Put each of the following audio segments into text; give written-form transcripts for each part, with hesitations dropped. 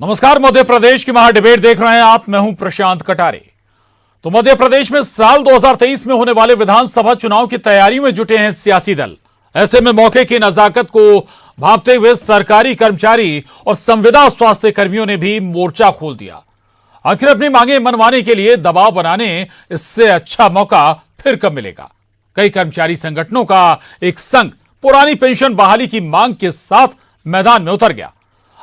नमस्कार, मध्य प्रदेश की महाडिबेट देख रहे हैं आप। मैं हूं प्रशांत कटारे। तो मध्य प्रदेश में साल 2023 में होने वाले विधानसभा चुनाव की तैयारी में जुटे हैं सियासी दल। ऐसे में मौके की नजाकत को भांपते हुए सरकारी कर्मचारी और संविदा स्वास्थ्य कर्मियों ने भी मोर्चा खोल दिया। आखिर अपनी मांगे मनवाने के लिए दबाव बनाने इससे अच्छा मौका फिर कब मिलेगा। कई कर्मचारी संगठनों का एक संघ पुरानी पेंशन बहाली की मांग के साथ मैदान में उतर गया।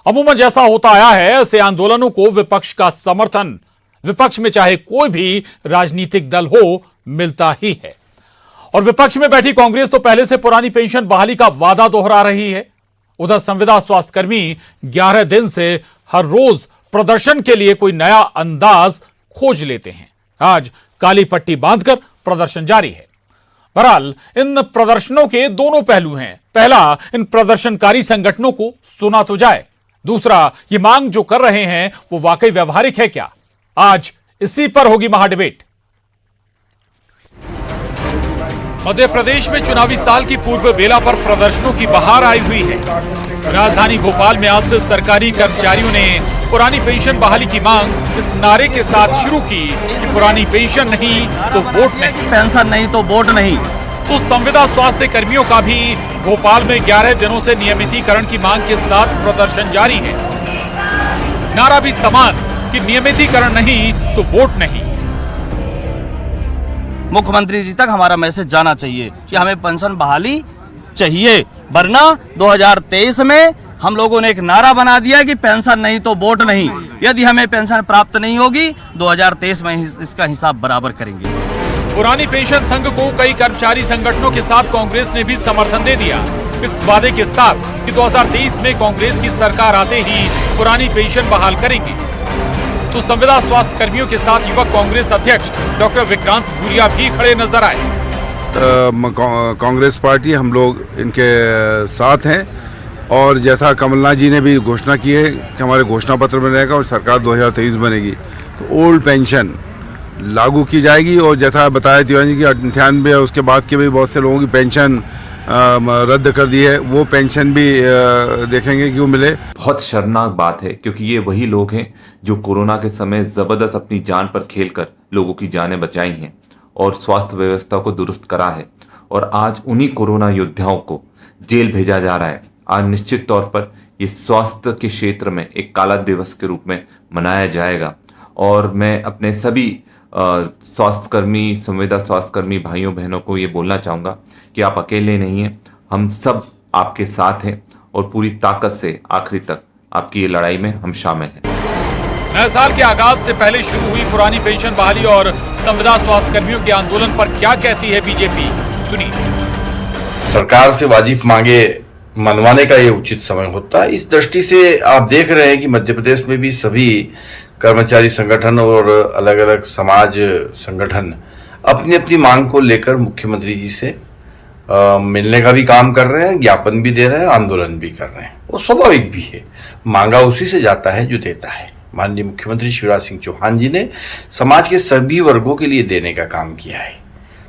अमूमन जैसा होता आया है, ऐसे आंदोलनों को विपक्ष का समर्थन, विपक्ष में चाहे कोई भी राजनीतिक दल हो, मिलता ही है। और विपक्ष में बैठी कांग्रेस तो पहले से पुरानी पेंशन बहाली का वादा दोहरा रही है। उधर संविदा स्वास्थ्य कर्मी 11 दिन से हर रोज प्रदर्शन के लिए कोई नया अंदाज खोज लेते हैं। आज काली पट्टी बांधकर प्रदर्शन जारी है। बहरहाल इन प्रदर्शनों के दोनों पहलू हैं। पहला, इन प्रदर्शनकारी संगठनों को सुना तो जाए। दूसरा, ये मांग जो कर रहे हैं वो वाकई व्यवहारिक है क्या। आज इसी पर होगी महाडिबेट। मध्य प्रदेश में चुनावी साल की पूर्व बेला पर प्रदर्शनों की बहार आई हुई है। राजधानी भोपाल में आज से सरकारी कर्मचारियों ने पुरानी पेंशन बहाली की मांग इस नारे के साथ शुरू की कि पुरानी पेंशन नहीं तो वोट नहीं, पेंशन नहीं तो वोट नहीं। तो संविदा स्वास्थ्य कर्मियों का भी भोपाल में 11 दिनों से नियमितीकरण की मांग के साथ प्रदर्शन जारी है। नारा भी समान कि नियमितीकरण नहीं तो वोट नहीं। मुख्यमंत्री जी तक हमारा मैसेज जाना चाहिए कि हमें पेंशन बहाली चाहिए, वरना 2023 में हम लोगों ने एक नारा बना दिया कि पेंशन नहीं तो वोट नहीं। यदि हमें पेंशन प्राप्त नहीं होगी 2023 में इसका हिसाब बराबर करेंगे। पुरानी पेंशन संघ को कई कर्मचारी संगठनों के साथ कांग्रेस ने भी समर्थन दे दिया, इस वादे के साथ कि 2023 में कांग्रेस की सरकार आते ही पुरानी पेंशन बहाल करेंगे। तो संविदा स्वास्थ्य कर्मियों के साथ युवक कांग्रेस अध्यक्ष डॉक्टर विक्रांत भूरिया भी खड़े नजर आए। कांग्रेस पार्टी हम लोग इनके साथ हैं और जैसा कमलनाथ जी ने भी घोषणा की है कि हमारे घोषणा पत्र में रहेगा और सरकार 2023 बनेगी तो ओल्ड पेंशन लागू की जाएगी। और जैसा बताया तिवारी जी की 98 उसके बाद के भी बहुत से लोगों की पेंशन रद्द कर दी है, वो पेंशन भी देखेंगे कि वो मिले। बहुत शर्मनाक बात है क्योंकि ये वही लोग हैं जो कोरोना के समय जबरदस्त अपनी जान पर खेलकर लोगों की जानें बचाई हैं और स्वास्थ्य व्यवस्था को दुरुस्त करा है। और आज उन्हीं कोरोना योद्धाओं को जेल भेजा जा रहा है। आज निश्चित तौर पर ये स्वास्थ्य के क्षेत्र में एक काला दिवस के रूप में मनाया जाएगा। और मैं अपने सभी स्वास्थ्यकर्मी, संविदा स्वास्थ्यकर्मी भाइयों बहनों को ये बोलना चाहूँगा कि आप अकेले नहीं हैं, हम सब आपके साथ हैं और पूरी ताकत से आखिरी तक आपकी ये लड़ाई में हम शामिल हैं। नए साल के आगाज से पहले शुरू हुई पुरानी पेंशन बहाली और संविदा स्वास्थ्य कर्मियों के आंदोलन पर क्या कहती है बीजेपी, सुनिए। सरकार से वाजिब मांगे मनवाने का ये उचित समय होता है। इस दृष्टि से आप देख रहे हैं कि मध्य प्रदेश में भी सभी कर्मचारी संगठन और अलग अलग समाज संगठन अपनी अपनी मांग को लेकर मुख्यमंत्री जी से मिलने का भी काम कर रहे हैं, ज्ञापन भी दे रहे हैं, आंदोलन भी कर रहे हैं। वो स्वाभाविक भी है, मांगा उसी से जाता है जो देता है। माननीय मुख्यमंत्री शिवराज सिंह चौहान जी ने समाज के सभी वर्गों के लिए देने का काम किया है।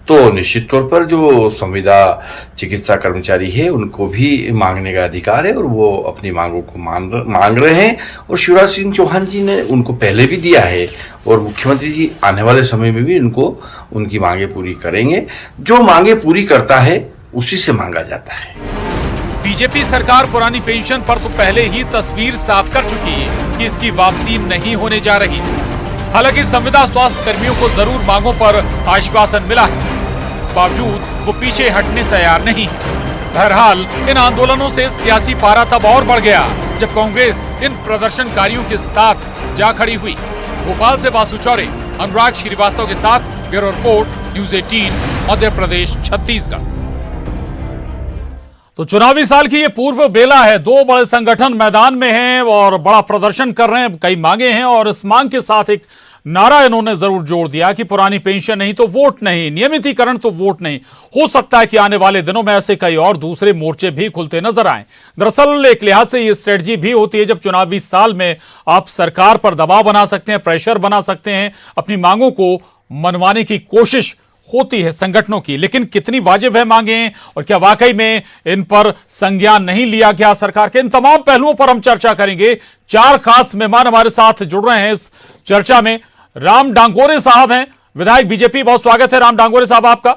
तो निश्चित तौर पर जो संविदा चिकित्सा कर्मचारी है उनको भी मांगने का अधिकार है और वो अपनी मांगों को मांग रहे हैं। और शिवराज सिंह चौहान जी ने उनको पहले भी दिया है और मुख्यमंत्री जी आने वाले समय में भी उनको उनकी मांगे पूरी करेंगे। जो मांगे पूरी करता है उसी से मांगा जाता है। बीजेपी सरकार पुरानी पेंशन पर तो पहले ही तस्वीर साफ कर चुकी है कि इसकी वापसी नहीं होने जा रही। हालांकि संविदा स्वास्थ्य कर्मियों को जरूर मांगों पर आश्वासन मिला है, बावजूद वो पीछे हटने तैयार नहीं है। बहरहाल इन आंदोलनों से सियासी पारा तब और बढ़ गया जब कांग्रेस इन प्रदर्शनकारियों के साथ जा खड़ी हुई। भोपाल से वासु चौरे, अनुराग श्रीवास्तव के साथ bureau report, news 18, Madhya Pradesh, Chhattisgarh. तो चुनावी साल की ये पूर्व बेला है। दो बड़े संगठन मैदान में हैं और बड़ा प्रदर्शन कर रहे हैं, कई मांगे हैं और इस मांग के साथ एक नारा इन्होंने जरूर जोड़ दिया कि पुरानी पेंशन नहीं तो वोट नहीं, नियमितीकरण तो वोट नहीं। हो सकता है कि आने वाले दिनों में ऐसे कई और दूसरे मोर्चे भी खुलते नजर आए। दरअसल एक लिहाज से ये स्ट्रेटजी भी होती है, जब चुनावी साल में आप सरकार पर दबाव बना सकते हैं, प्रेशर बना सकते हैं, अपनी मांगों को मनवाने की कोशिश होती है संगठनों की, लेकिन कितनी वाजिब है मांगे और क्या वाकई में इन पर संज्ञान नहीं लिया गया सरकार के? इन तमाम पहलुओं पर हम चर्चा करेंगे। 4 खास मेहमान हमारे साथ जुड़ रहे हैं इस चर्चा में। राम डांगोरे साहब हैं, विधायक बीजेपी, बहुत स्वागत है राम डांगोरे साहब आपका।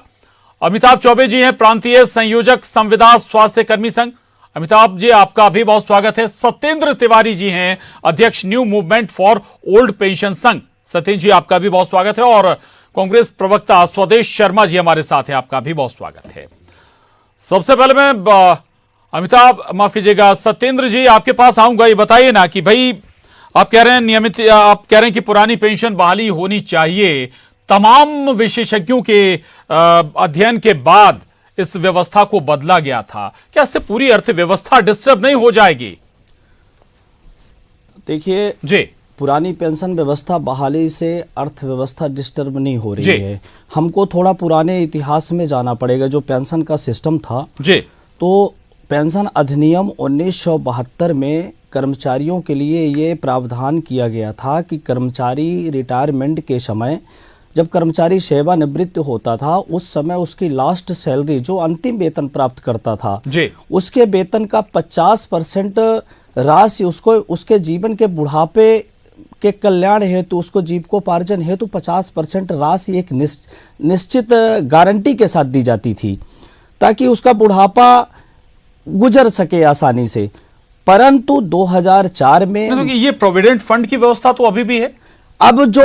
अमिताभ चौबे जी हैं, प्रांतीय संयोजक संविदा स्वास्थ्य कर्मी संघ, अमिताभ जी आपका भी बहुत स्वागत है। सत्येंद्र तिवारी जी हैं, अध्यक्ष new movement for old pension संघ, सत्येंद्र जी आपका भी बहुत स्वागत है। और कांग्रेस प्रवक्ता स्वदेश शर्मा जी हमारे साथ हैं, आपका भी बहुत स्वागत है। सबसे पहले मैं अमिताभ, माफ कीजिएगा, सत्येंद्र जी आपके पास आऊंगा। ये बताइए ना कि भाई आप कह रहे हैं नियमित, आप कह रहे हैं कि पुरानी पेंशन बहाली होनी चाहिए। तमाम विशेषज्ञों के अध्ययन के बाद इस व्यवस्था को बदला गया था, क्या इससे पूरी अर्थव्यवस्था डिस्टर्ब नहीं हो जाएगी? देखिए जी, पुरानी पेंशन व्यवस्था बहाली से अर्थव्यवस्था डिस्टर्ब नहीं हो रही है। हमको थोड़ा पुराने इतिहास में जाना पड़ेगा। जो पेंशन का सिस्टम था जी, तो पेंशन अधिनियम 1972 में कर्मचारियों के लिए ये प्रावधान किया गया था कि कर्मचारी रिटायरमेंट के समय, जब कर्मचारी सेवानिवृत्त होता था, उस समय उसकी लास्ट सैलरी, जो अंतिम वेतन प्राप्त करता था जी, उसके वेतन का 50% राशि उसको उसके जीवन के बुढ़ापे के कल्याण हेतु, उसको जीविकोपार्जन हेतु 50% राशि एक निश्चित गारंटी के साथ दी जाती थी, ताकि उसका बुढ़ापा गुजर सके आसानी से। परंतु 2004 में तो ये प्रोविडेंट फंड की व्यवस्था तो अभी भी है। अब जो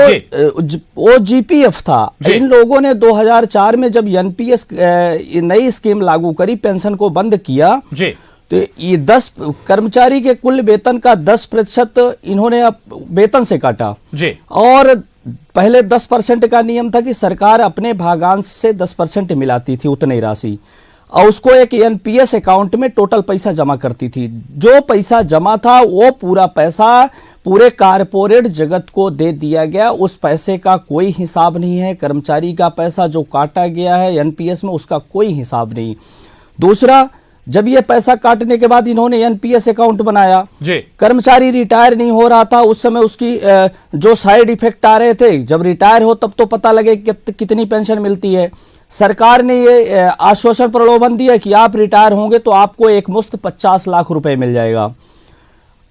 वो जीपीएफ था, इन लोगों ने 2004 में जब एनपीएस नई स्कीम लागू करी, पेंशन को बंद किया जी, तो ये 10 कर्मचारी के कुल वेतन का 10% इन्होंने वेतन से काटा जी। और पहले 10% का नियम था कि सरकार अपने भागांश से 10% मिलाती थी उतनी राशि, और उसको एक एनपीएस अकाउंट में टोटल पैसा जमा करती थी। जो पैसा जमा था वो पूरा पैसा पूरे कारपोरेट जगत को दे दिया गया। उस पैसे का कोई हिसाब नहीं है। कर्मचारी का पैसा जो काटा गया है एनपीएस में, उसका कोई हिसाब नहीं। दूसरा, जब ये पैसा काटने के बाद इन्होंने एनपीएस अकाउंट बनाया जी, कर्मचारी रिटायर नहीं हो रहा था उस समय, उसकी जो साइड इफेक्ट आ रहे थे, जब रिटायर हो तब तो पता लगे कितनी पेंशन मिलती है। सरकार ने ये आश्वासन प्रलोभन दिया कि आप रिटायर होंगे तो आपको एक मुश्त 50 लाख रुपए मिल जाएगा।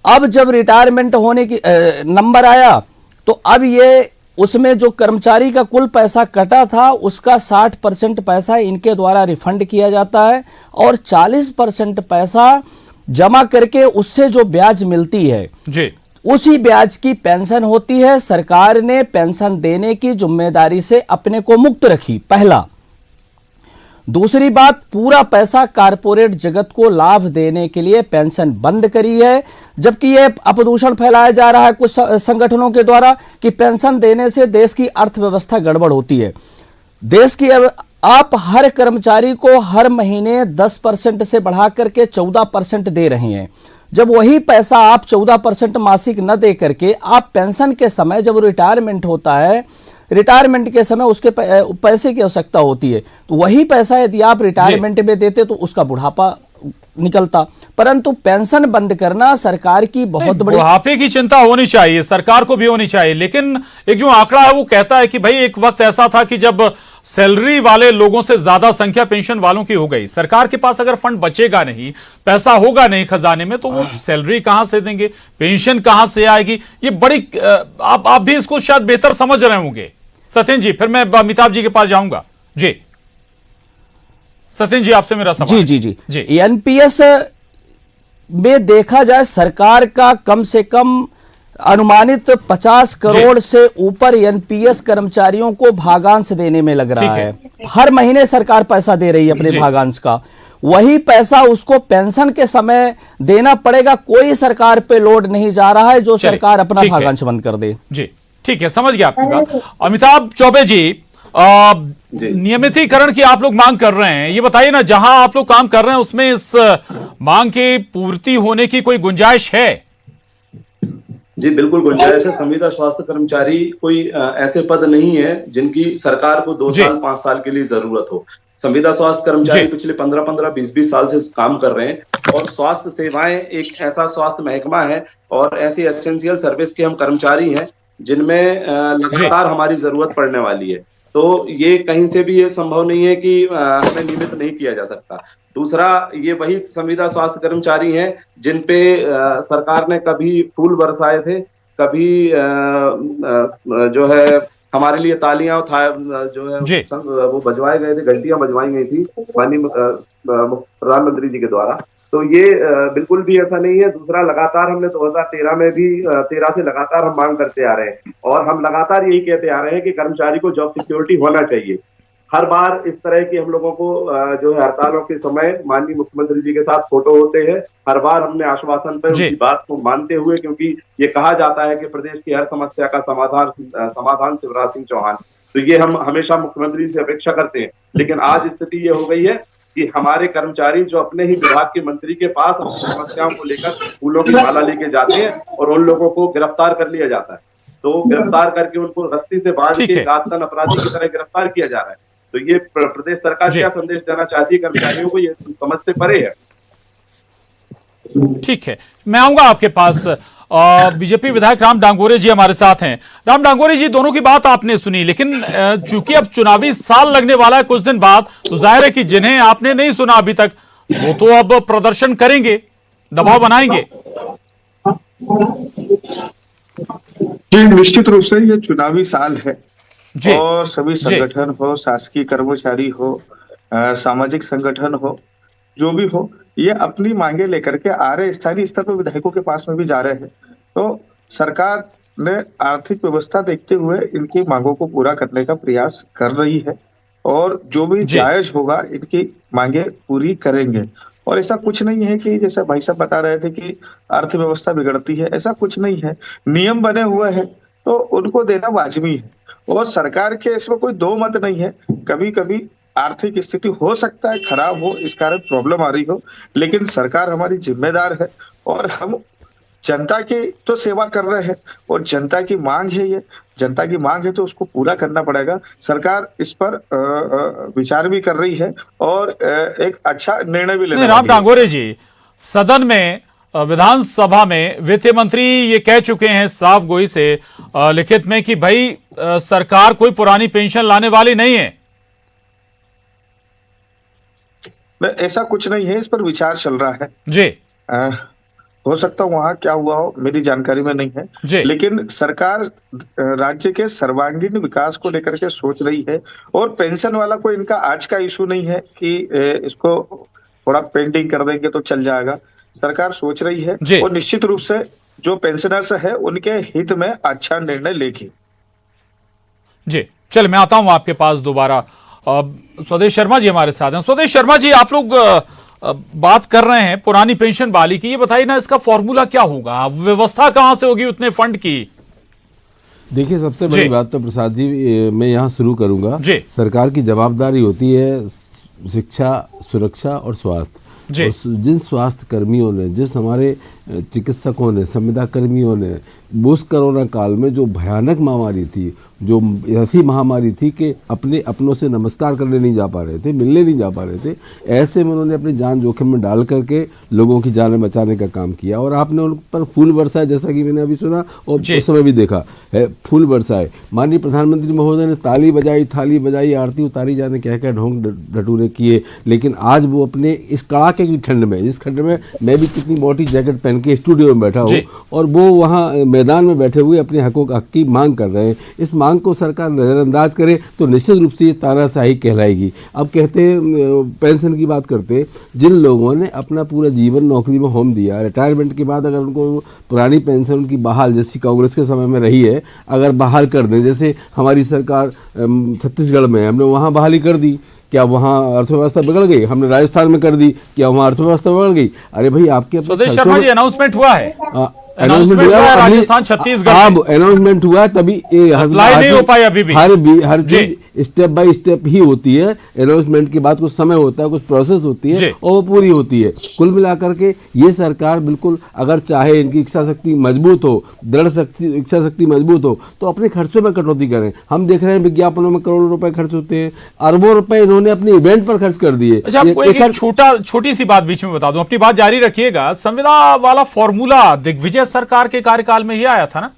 अब जब रिटायरमेंट होने की नंबर आया, तो अब ये उसमें जो कर्मचारी का कुल पैसा कटा था उसका 60% पैसा इनके द्वारा रिफंड किया जाता है, और 40% पैसा जमा करके उससे जो ब्याज मिलती है जी, उसी ब्याज की पेंशन होती है। सरकार ने पेंशन देने की जिम्मेदारी से अपने को मुक्त रखी, पहला। दूसरी बात, पूरा पैसा कारपोरेट जगत को लाभ देने के लिए पेंशन बंद करी है, जबकि यह अपदूषण फैलाया जा रहा है कुछ संगठनों के द्वारा कि पेंशन देने से देश की अर्थव्यवस्था गड़बड़ होती है। देश की आप हर कर्मचारी को हर महीने 10% से बढ़ा करके 14% दे रहे हैं। जब वही पैसा आप 14% मासिक न दे करके आप पेंशन के समय, जब रिटायरमेंट होता है, रिटायरमेंट के समय उसके पैसे की आवश्यकता होती है, तो वही पैसा यदि आप रिटायरमेंट में देते तो उसका बुढ़ापा निकलता। परंतु पेंशन बंद करना सरकार की बहुत बड़ी, बुढ़ापे की चिंता होनी चाहिए, सरकार को भी होनी चाहिए, लेकिन एक जो आंकड़ा है वो कहता है कि भाई एक वक्त ऐसा था कि जब सैलरी वाले लोगों से ज्यादा संख्या पेंशन वालों की हो गई, सरकार के पास अगर फंड बचेगा नहीं, पैसा होगा नहीं खजाने में, तो वो सैलरी कहां से देंगे, पेंशन कहां से आएगी? ये बड़ी आप भी इसको शायद बेहतर समझ रहे होंगे सत्येंद्र जी। फिर मैं अमिताभ जी के पास जाऊंगा। जी सत्येंद्र जी, आपसे मेरा सवाल। जी। एनपीएस में देखा जाए, सरकार का कम से कम अनुमानित 50 करोड़ से ऊपर एनपीएस कर्मचारियों को भागांश देने में लग रहा है। हर महीने सरकार पैसा दे रही है अपने भागांश का, वही पैसा उसको पेंशन के समय देना पड़ेगा। कोई सरकार पे लोड नहीं जा रहा है जो सरकार अपना भागांश बंद कर दे। जी ठीक है, समझ गया आपकी बात। अमिताभ चौबे जी, नियमितीकरण की आप लोग मांग कर रहे हैं, ये बताइए ना, जहां आप लोग काम कर रहे हैं उसमें इस मांग की पूर्ति होने की कोई गुंजाइश है? जी बिल्कुल गुंजाइश है। संविदा स्वास्थ्य कर्मचारी कोई ऐसे पद नहीं है जिनकी सरकार को 2 साल 5 साल के लिए जरूरत हो। संविदा स्वास्थ्य कर्मचारी पिछले 15-15, 20-20 साल से काम कर रहे हैं, और स्वास्थ्य सेवाएं एक ऐसा स्वास्थ्य महकमा है और ऐसी एसेंशियल सर्विस के हम कर्मचारी हैं जिनमें लगातार हमारी जरूरत पड़ने वाली है। तो ये कहीं से भी ये संभव नहीं है कि हमें नियमित नहीं किया जा सकता। दूसरा, ये वही संविदा स्वास्थ्य कर्मचारी हैं जिन पे सरकार ने कभी फूल बरसाए थे, कभी जो है हमारे लिए तालियां जो है वो बजवाए गए थे, घंटियां बजवाई गई थी माननीय प्रधानमंत्री जी के द्वारा। तो ये बिल्कुल भी ऐसा नहीं है। दूसरा, लगातार हमने 2013 में भी 13 से लगातार हम मांग करते आ रहे हैं और हम लगातार यही कहते आ रहे हैं कि कर्मचारी को जॉब सिक्योरिटी होना चाहिए। हर बार इस तरह की हम लोगों को जो है हड़तालों के समय माननीय मुख्यमंत्री जी के साथ फोटो होते हैं। हर बार हमने आश्वासन पर उनकी बात को मानते हुए, क्योंकि ये कहा जाता है कि प्रदेश की हर समस्या का समाधान शिवराज सिंह चौहान, तो ये हम हमेशा मुख्यमंत्री से अपेक्षा करते हैं। लेकिन आज स्थिति ये हो गई है कि हमारे कर्मचारी जो अपने ही विभाग के मंत्री के पास अपनी समस्याओं को लेकर फूलों की माला लेके जाते हैं और उन लोगों को गिरफ्तार कर लिया जाता है। तो गिरफ्तार करके उनको रस्सी से बांध के घातक अपराधी की तरह गिरफ्तार किया जा रहा है। तो ये प्रदेश सरकार क्या संदेश देना चाहती है कर्मचारियों को, ये समझ से परे है। ठीक है, मैं आऊंगा आपके पास। बीजेपी विधायक राम डांगोरे जी हमारे साथ हैं। राम डांगोरे जी, दोनों की बात आपने सुनी, लेकिन चूंकि अब चुनावी साल लगने वाला है कुछ दिन बाद, तो जाहिर है कि जिन्हें आपने नहीं सुना अभी तक वो तो अब प्रदर्शन करेंगे, दबाव बनाएंगे। जी, निश्चित रूप से ये चुनावी साल है और सभी संगठन हो, शासकीय कर्मचारी हो, सामाजिक संगठन हो, जो भी हो, ये अपनी मांगे लेकर के आ रहे, स्थानीय स्तर पर विधायकों के पास में भी जा रहे हैं। तो सरकार ने आर्थिक व्यवस्था देखते हुए इनकी मांगों को पूरा करने का प्रयास कर रही है और जो भी जायज होगा इनकी मांगे पूरी करेंगे। और ऐसा कुछ नहीं है कि जैसे भाई साहब बता रहे थे कि अर्थव्यवस्था बिगड़ती है, ऐसा कुछ नहीं है। नियम बने हुए हैं तो उनको देना वाजिबी है और सरकार के इसमें कोई दो मत नहीं है। कभी कभी आर्थिक स्थिति हो सकता है खराब हो, इस कारण प्रॉब्लम आ रही हो, लेकिन सरकार हमारी जिम्मेदार है और हम जनता की तो सेवा कर रहे हैं और जनता की मांग है, ये जनता की मांग है तो उसको पूरा करना पड़ेगा। सरकार इस पर विचार भी कर रही है और एक अच्छा निर्णय भी लेना। राम डांगोरे जी, सदन में विधानसभा में वित्त मंत्री ये कह चुके हैं साफ गोई से लिखित में कि भाई सरकार कोई पुरानी पेंशन लाने वाली नहीं है। ऐसा कुछ नहीं है, इस पर विचार चल रहा है जी। हो सकता है वहां क्या हुआ हो, मेरी जानकारी में नहीं है, लेकिन सरकार राज्य के सर्वांगीण विकास को लेकर के सोच रही है और पेंशन वाला कोई इनका आज का इशू नहीं है कि इसको थोड़ा पेंडिंग कर देंगे तो चल जाएगा। सरकार सोच रही है और निश्चित रूप से जो पेंशनर्स है उनके हित में अच्छा निर्णय लेगी। जी, चल मैं आता हूं आपके पास दोबारा। स्वदेश शर्मा जी हमारे साथ हैं। स्वदेश शर्मा जी, आप लोग बात कर रहे हैं पुरानी पेंशन बहाली की, ये बताइए ना इसका फॉर्मूला क्या होगा, व्यवस्था कहां से होगी उतने फंड की? देखिए, सबसे बड़ी बात तो प्रसाद जी मैं यहाँ शुरू करूंगा। सरकार की जवाबदारी होती है शिक्षा, सुरक्षा और स्वास्थ्य। और जिन स्वास्थ्य कर्मियों ने, जिस हमारे चिकित्सकों ने, संविदा कर्मियों ने उस कोरोना काल में जो भयानक महामारी थी, जो ऐसी महामारी थी कि अपनों से नमस्कार करने नहीं जा पा रहे थे, मिलने नहीं जा पा रहे थे, ऐसे में उन्होंने अपनी जान जोखिम में डाल करके लोगों की जानें बचाने का काम किया और आपने उन पर फूल बरसाए, जैसा कि मैंने अभी सुना और उस समय भी देखा है, फूल बरसाए। माननीय प्रधानमंत्री महोदय ने ताली बजाई, थाली बजाई, आरती उतारी, जाने क्या क्या ढोंग ढटूरे किए, लेकिन आज वो अपने इस कड़ाके की ठंड में, जिस ठंड में मैं भी कितनी मोटी जैकेट पहन के स्टूडियो में बैठा हूँ और वो वहाँ मैदान में बैठे हुए अपने हकों की मांग कर रहे हैं, इस मांग को सरकार नजरअंदाज करे तो निश्चित रूप से ये तानाशाही कहलाएगी। अब कहते हैं पेंशन की बात करते, जिन लोगों ने अपना पूरा जीवन नौकरी में होम दिया, रिटायरमेंट के बाद अगर उनको पुरानी पेंशन उनकी बहाल, जैसी कांग्रेस के समय में रही है, अगर बहाल कर दें, जैसे हमारी सरकार छत्तीसगढ़ में हमने वहाँ बहाली कर दी, क्या वहाँ अर्थव्यवस्था बिगड़ गई? हमने राजस्थान में कर दी, क्या वहाँ अर्थव्यवस्था बिगड़ गई? अरे भाई, आपके स्वदेश शर्मा जी अनाउंसमेंट हुआ है, अनाउंसमेंट हुआ राजस्थान छत्तीसगढ़, अनाउंसमेंट हुआ तभी नहीं हो पाई अभी भी। हर चीज स्टेप बाय स्टेप ही होती है। अनाउंसमेंट के बाद कुछ समय होता है, कुछ प्रोसेस होती है और वो पूरी होती है। कुल मिलाकर के ये सरकार बिल्कुल अगर चाहे, इनकी इच्छा शक्ति मजबूत हो, दृढ़ इच्छा शक्ति मजबूत हो, तो अपने खर्चों में कटौती करें। हम देख रहे हैं विज्ञापनों में करोड़ों रुपए खर्च होते हैं, अरबों रुपए इन्होंने अपने इवेंट पर खर्च कर दिए। अच्छा, आपको एक छोटी सी बात बीच में बता दूं, अपनी बात जारी रखिएगा। संविदा वाला फॉर्मूला दिग्विजय सरकार के कार्यकाल में ही आया था ना,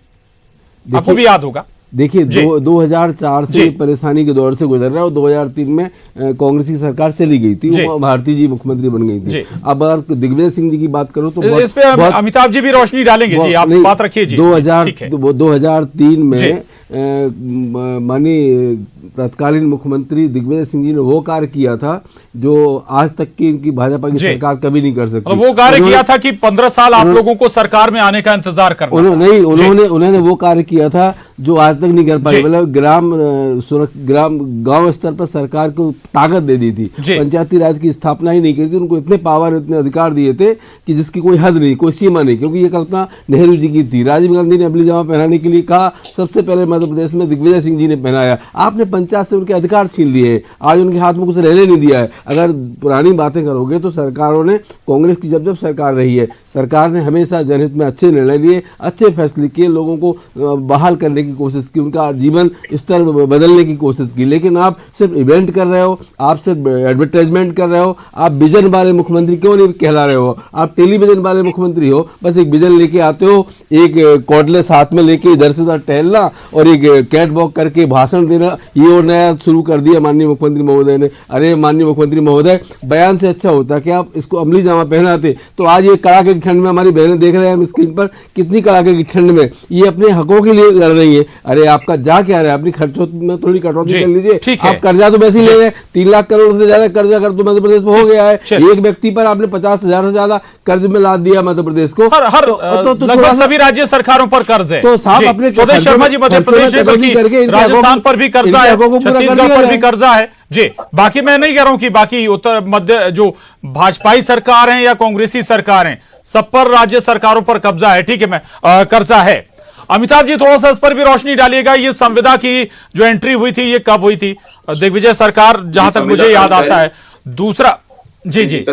आपको भी याद होगा। देखिए 2004 से परेशानी के दौर से गुजर रहा है और 2003 में कांग्रेस की सरकार चली गई थी, वो भारती जी मुख्यमंत्री बन गई थी। अब अगर दिग्विजय सिंह जी की बात करो तो इस पे अमिताभ जी भी रोशनी डालेंगे जी, आप बात रखिए जी। 2003 में माननीय तत्कालीन मुख्यमंत्री दिग्विजय सिंह जी ने वो कार्य किया था जो आज तक की इनकी भाजपा की सरकार कभी नहीं कर सकती। वो कार्य किया था कि 15 साल आप लोगों को सरकार में आने का इंतजार करना। उन्होंने वो कार्य किया था जो आज तक नहीं कर पाए, मतलब गांव स्तर पर सरकार को ताकत दे दी थी, पंचायती राज की स्थापना ही नहीं की थी, उनको इतने पावर इतने अधिकार दिए थे कि जिसकी कोई हद नहीं, कोई सीमा नहीं, क्योंकि ये कल्पना नेहरू जी की थी। राजीव गांधी ने अबली जमा पहनाने के लिए कहा, सबसे पहले मध्य प्रदेश में दिग्विजय सिंह जी ने पहनाया। आपने पंचायत से उनके अधिकार छीन लिए, आज उनके हाथ में कुछ रहने नहीं दिया है। अगर पुरानी बातें करोगे तो सरकारों ने, कांग्रेस की जब सरकार रही है, सरकार ने हमेशा जनहित में अच्छे निर्णय लिए, अच्छे फैसले किए, लोगों को बहाल करने की कोशिश की, उनका जीवन स्तर बदलने की कोशिश की। लेकिन आप सिर्फ इवेंट कर रहे हो, आप सिर्फ एडवर्टाइजमेंट कर रहे हो, आप विजन वाले मुख्यमंत्री क्यों नहीं कहला रहे हो? आप टेलीविजन वाले मुख्यमंत्री हो, बस एक विजन लेके आते हो, एक कॉर्डलेस हाथ में लेके इधर से उधर टहलना और एक कैट वॉक करके भाषण देना, ये और नया शुरू कर दिया माननीय मुख्यमंत्री महोदय ने। अरे माननीय मुख्यमंत्री महोदय, बयान से अच्छा होता कि आप इसको अमली जामा पहनाते। तो आज ये कड़ाके की ठंड में, हमारी बहनें देख रहे हैं हम स्क्रीन पर, कितनी कड़ाके की ठंड में ये अपने हकों के लिए लड़ रही है। अरे आपका जा क्या रहा है? अपनी खर्चों में थोड़ी कटौती कर लीजिए। आप कर्जा तो वैसे ही ले रहे हैं, 3 लाख करोड़ से ज्यादा कर्जा कर तो मध्य प्रदेश में हो गया है। एक व्यक्ति पर आपने 50,000 से ज्यादा कर्ज में लाद दिया मध्य प्रदेश को। लगभग सभी राज्य सरकारों पर कर्ज है। तो साहब अपने शर्मा जी, मध्य प्रदेश में बल्कि राजस्थान पर भी कर्जा है, छत्तीसगढ़ पर भी कर्जा है जी। बाकी मैं नहीं कह रहा हूं कि बाकी उत्तर मध्य जो भाजपाई सरकार है या कांग्रेसी सरकार है, सब पर राज्य सरकारों पर कब्जा है, ठीक है, मैं कर्जा है। अमिताभ जी थोड़ा सा इस पर भी रोशनी डालिएगा, ये संविदा की जो एंट्री हुई थी ये कब हुई थी? दिग्विजय सरकार, जहां तक मुझे याद आता है। दूसरा जी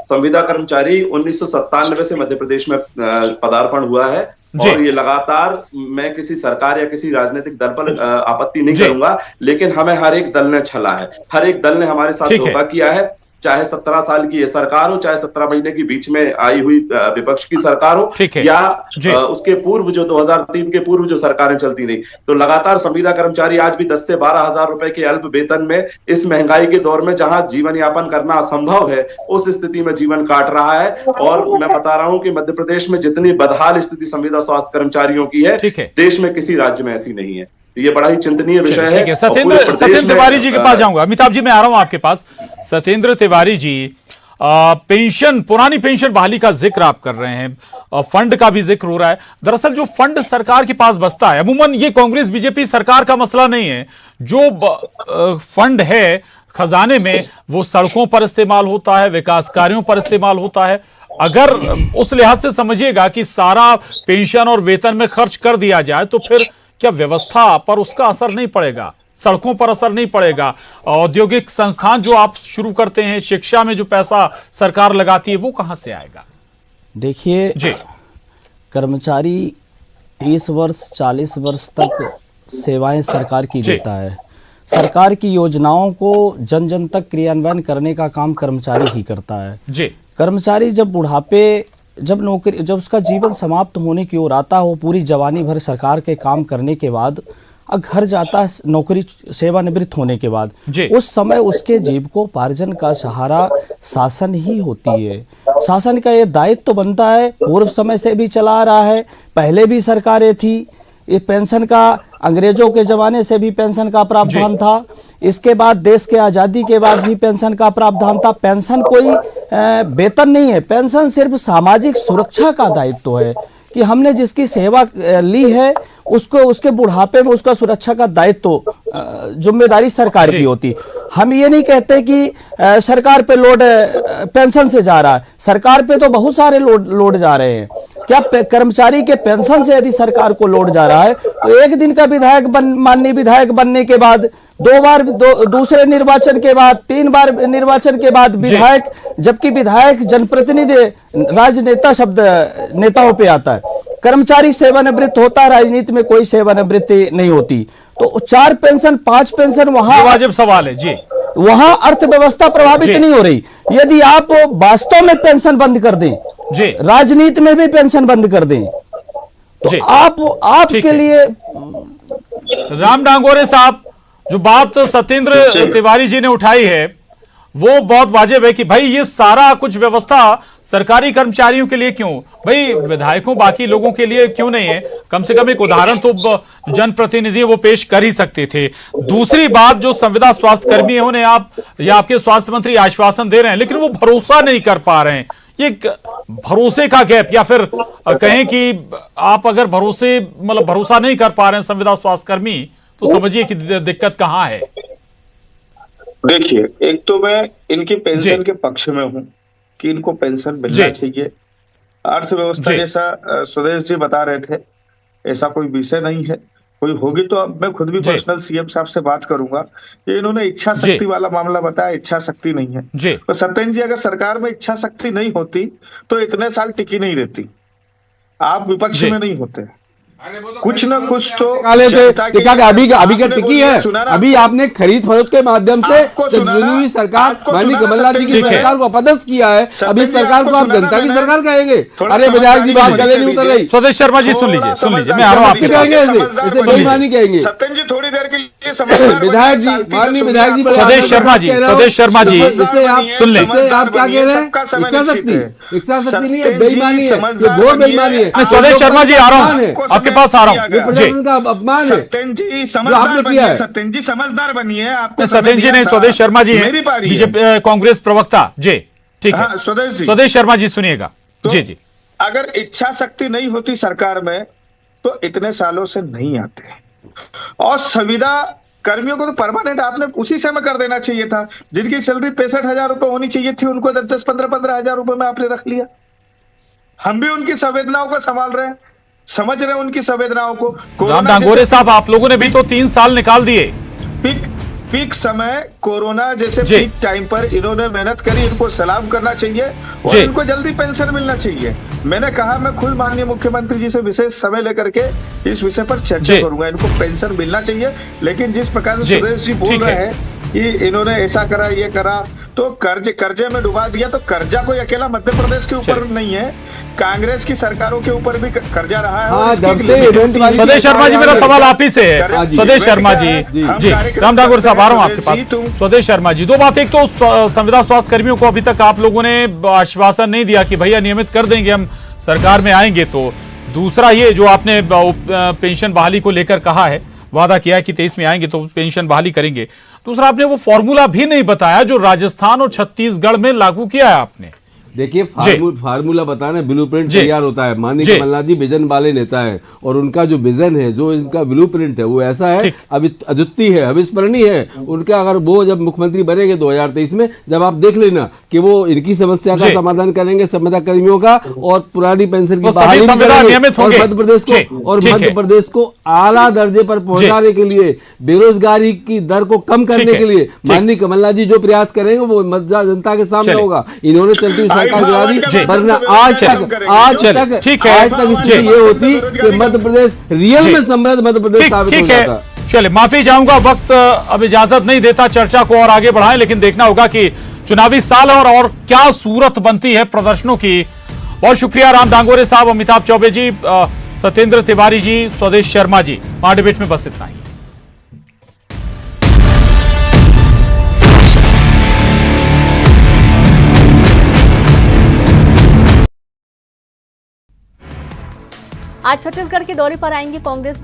संविदा कर्मचारी 1997 से मध्य प्रदेश में पदार्पण हुआ है और ये लगातार, मैं किसी सरकार या किसी राजनीतिक दल पर आपत्ति नहीं करूंगा, लेकिन हमें हर एक दल ने छला है, हर एक दल ने हमारे साथ धोखा किया है, चाहे 17 साल की ये सरकार हो, चाहे 17 महीने की बीच में आई हुई विपक्ष की सरकार हो, या उसके पूर्व जो 2003 के पूर्व जो सरकारें चलती रही। तो लगातार संविदा कर्मचारी आज भी 10 से 12 हजार रुपए के अल्प वेतन में, इस महंगाई के दौर में जहां जीवन यापन करना असंभव है, उस स्थिति में जीवन काट रहा है। और मैं बता रहा हूं कि मध्य प्रदेश में जितनी बदहाल स्थिति संविदा स्वास्थ्य कर्मचारियों की है, देश में किसी राज्य में ऐसी नहीं है। ये बड़ा ही चिंतनीय विषय है। सत्येंद्र तिवारी जी के पास जाऊंगा। अमिताभ जी मैं आ रहा हूं आपके पास। सत्येंद्र तिवारी जी, पेंशन, पुरानी पेंशन बहाली का जिक्र आप कर रहे हैं, फंड का भी जिक्र हो रहा है। दरअसल जो फंड सरकार के पास बचता है, अमूमन ये कांग्रेस बीजेपी सरकार का मसला नहीं है, जो फंड है खजाने में वो सड़कों पर इस्तेमाल होता है, विकास कार्यों पर इस्तेमाल होता है। अगर उस लिहाज से समझिएगा कि सारा पेंशन और वेतन में खर्च कर दिया जाए तो फिर क्या व्यवस्था पर उसका असर नहीं पड़ेगा, सड़कों पर असर नहीं पड़ेगा? औद्योगिक संस्थान जो आप शुरू करते हैं, शिक्षा में जो पैसा सरकार लगाती है, वो कहां से आएगा? देखिए जी, कर्मचारी 30 वर्ष 40 वर्ष तक सेवाएं सरकार की देता है। सरकार की योजनाओं को जन जन तक क्रियान्वयन करने का काम कर्मचारी ही करता है जी। कर्मचारी जब बुढ़ापे, जब नौकरी, जब उसका जीवन समाप्त होने की ओर आता हो, पूरी जवानी भर सरकार के काम करने के बाद अब घर जाता है नौकरी सेवानिवृत्त होने के बाद, उस समय उसके जीविकोपार्जन का सहारा शासन ही होती है। शासन का ये दायित्व तो बनता है, पूर्व समय से भी चला आ रहा है, पहले भी सरकारें थी, ये पेंशन का अंग्रेजों के जमाने से भी पेंशन का प्रावधान था, इसके बाद देश के आज़ादी के बाद भी पेंशन का प्रावधान था। पेंशन कोई वेतन नहीं है, पेंशन सिर्फ सामाजिक सुरक्षा का दायित्व है कि हमने जिसकी सेवा ली है उसको, उसके बुढ़ापे में उसका सुरक्षा का दायित्व, जिम्मेदारी सरकार की होती। हम ये नहीं कहते कि सरकार पे लोड पेंशन से जा रहा है, सरकार पे तो बहुत सारे लोड जा रहे हैं। क्या कर्मचारी के पेंशन से यदि सरकार को लोड जा रहा है तो एक दिन का विधायक माननीय विधायक बनने के बाद, 2 बार दूसरे निर्वाचन के बाद, 3 बार निर्वाचन के बाद विधायक, जबकि विधायक जनप्रतिनिधि राजनेता शब्द नेताओं पे आता है। कर्मचारी सेवानिवृत्त होता है, राजनीति में कोई सेवानिवृत्ति नहीं होती। तो 4 पेंशन 5 पेंशन वहां वाजिब सवाल है जी, वहां अर्थव्यवस्था प्रभावित नहीं हो रही। यदि आप वास्तव में पेंशन बंद कर दें जी, राजनीति में भी पेंशन बंद कर दें, तो आप के लिए राम डांगोरे साहब, जो बात सत्येंद्र तिवारी जी ने उठाई है वो बहुत वाजिब है कि भाई ये सारा कुछ व्यवस्था सरकारी कर्मचारियों के लिए क्यों, भाई विधायकों बाकी लोगों के लिए क्यों नहीं है? कम से कम एक उदाहरण तो जनप्रतिनिधि वो पेश कर ही सकते थे। दूसरी बात, जो संविदा स्वास्थ्य कर्मी है उन्हें आप या आपके स्वास्थ्य मंत्री आश्वासन दे रहे हैं लेकिन वो भरोसा नहीं कर पा रहे हैं। ये भरोसे का गैप, या फिर कहें कि आप अगर भरोसा नहीं कर पा रहे हैं संविदा स्वास्थ्य कर्मी, तो समझिए कि दिक्कत कहां है। देखिए, एक तो मैं इनकी पेंशन के पक्ष में हूं कि इनको पेंशन मिलना चाहिए। अर्थव्यवस्था जैसा सुदेश जी बता रहे थे, ऐसा कोई विषय नहीं है। कोई होगी तो अब मैं खुद भी पर्सनल सीएम साहब से बात करूंगा। ये इन्होंने इच्छा शक्ति वाला मामला बताया, इच्छा शक्ति नहीं है। तो सत्येंद्र जी, अगर सरकार में इच्छा शक्ति नहीं होती तो इतने साल टिकी नहीं रहती, आप विपक्ष में नहीं होते। कुछ ना कुछ तो अभी का टिकी है। अभी आपने खरीद फरोख्त के माध्यम से चुनी सरकार माननीय कमलनाथ जी की सरकार को अपदस्थ किया है। अभी सरकार को आप जनता की सरकार कहेंगे? अरे विधायक जी बात गले नहीं उतर रही। स्वदेश शर्मा जी सुन लीजिए, मैं आ रहा हूँ आपके कहेंगे ऐसे बेईमानी कहेंगे सत्येंद्र जी थोड़ी देर के लिए विधायक जी, माननीय विधायक जी, स्वदेश शर्मा जी सुन लें, आप क्या कह रहे हैं? इच्छा शक्ति नहीं है, बेईमानी है, घोर बेईमानी है। स्वदेश शर्मा जी आ रहा हूँ, आपके पास आ रहा हूँ। अपमान है। सत्येंद्र जी समझदार बनिए, सत्येंद्र जी समझदार बनिए। आपको सत्येंद्र जी नहीं, स्वदेश शर्मा जी हैं, बीजेपी कांग्रेस प्रवक्ता जी। ठीक है, स्वदेश शर्मा जी सुनिएगा। जी, अगर इच्छा शक्ति नहीं होती सरकार में तो इतने सालों से नहीं आते। और संविदा कर्मियों को तो परमानेंट आपने उसी समय कर देना चाहिए था। जिनकी सैलरी 65,000 रुपए होनी चाहिए थी, उनको 10, 15 हजार रुपए में आपने रख लिया। हम भी उनकी संवेदनाओं को संभाल रहे हैं, समझ रहे हैं उनकी संवेदनाओं को। राम डांगोरे साहब, आप लोगों ने भी तो 3 साल निकाल दिए। पीक समय कोरोना जैसे पीक टाइम पर इन्होंने मेहनत करी, इनको सलाम करना चाहिए और इनको जल्दी पेंशन मिलना चाहिए। मैंने कहा मैं खुद माननीय मुख्यमंत्री जी से विशेष समय लेकर के इस विषय पर चर्चा करूंगा। इनको पेंशन मिलना चाहिए, लेकिन जिस प्रकार से सुरेश जी बोल रहे हैं कि इन्होंने ऐसा करा, ये करा, तो कर्जे में डुबा दिया। तो कर्जा कोई अकेला मध्य प्रदेश के ऊपर नहीं है, कांग्रेस की सरकारों के ऊपर भी कर्जा रहा है। स्वदेश शर्मा जी, मेरा सवाल आप ही से है। स्वदेश शर्मा जी, राम डांगोरे साहब आ रहा हूँ आपके पास। स्वदेश शर्मा जी, दो बात। एक तो संविदा स्वास्थ्य कर्मियों को अभी तक आप लोगों ने आश्वासन नहीं दिया कि भैया नियमित कर देंगे, हम सरकार में आएंगे। तो दूसरा ये जो आपने पेंशन बहाली को लेकर कहा है, वादा किया है कि 23 में आएंगे तो पेंशन बहाली करेंगे। दूसरा, आपने वो फॉर्मूला भी नहीं बताया जो राजस्थान और छत्तीसगढ़ में लागू किया है आपने। देखिए, फार्मूला बताना, ब्लूप्रिंट तैयार होता है। माननीय कमलनाथ जी विजन वाले नेता है और उनका जो विजन है, जो इनका ब्लूप्रिंट है, वो ऐसा है, अद्वितीय है, अविस्मरणीय है उनका। अगर वो जब मुख्यमंत्री बनेंगे 2023 में, जब आप देख लेना कि वो इनकी समस्या का समाधान करेंगे, संविदा कर्मियों का, और पुरानी पेंशन की बहाली करेंगे, और मध्य प्रदेश को आला दर्जे पर पहुंचाने के लिए, बेरोजगारी की दर को कम करने के लिए माननीय कमलनाथ जी जो प्रयास करेंगे वो जनता के सामने होगा। इन्होंने चलती वरना आज तक स्थिति ये होती कि मध्य प्रदेश रियल में समृद्ध मध्य प्रदेश साबित हो जाता। चलिए, माफी चाहूंगा, वक्त अब इजाजत नहीं देता चर्चा को और आगे बढ़ाएं, लेकिन देखना होगा कि चुनावी साल और क्या सूरत बनती है प्रदर्शनों की। बहुत शुक्रिया राम डांगोरे साहब, अमिताभ चौबे जी, सत्येंद्र तिवारी जी, स्वदेश शर्मा जी। वहां डिबेट में बस इतना ही। आज छत्तीसगढ़ के दौरे पर आएंगे कांग्रेस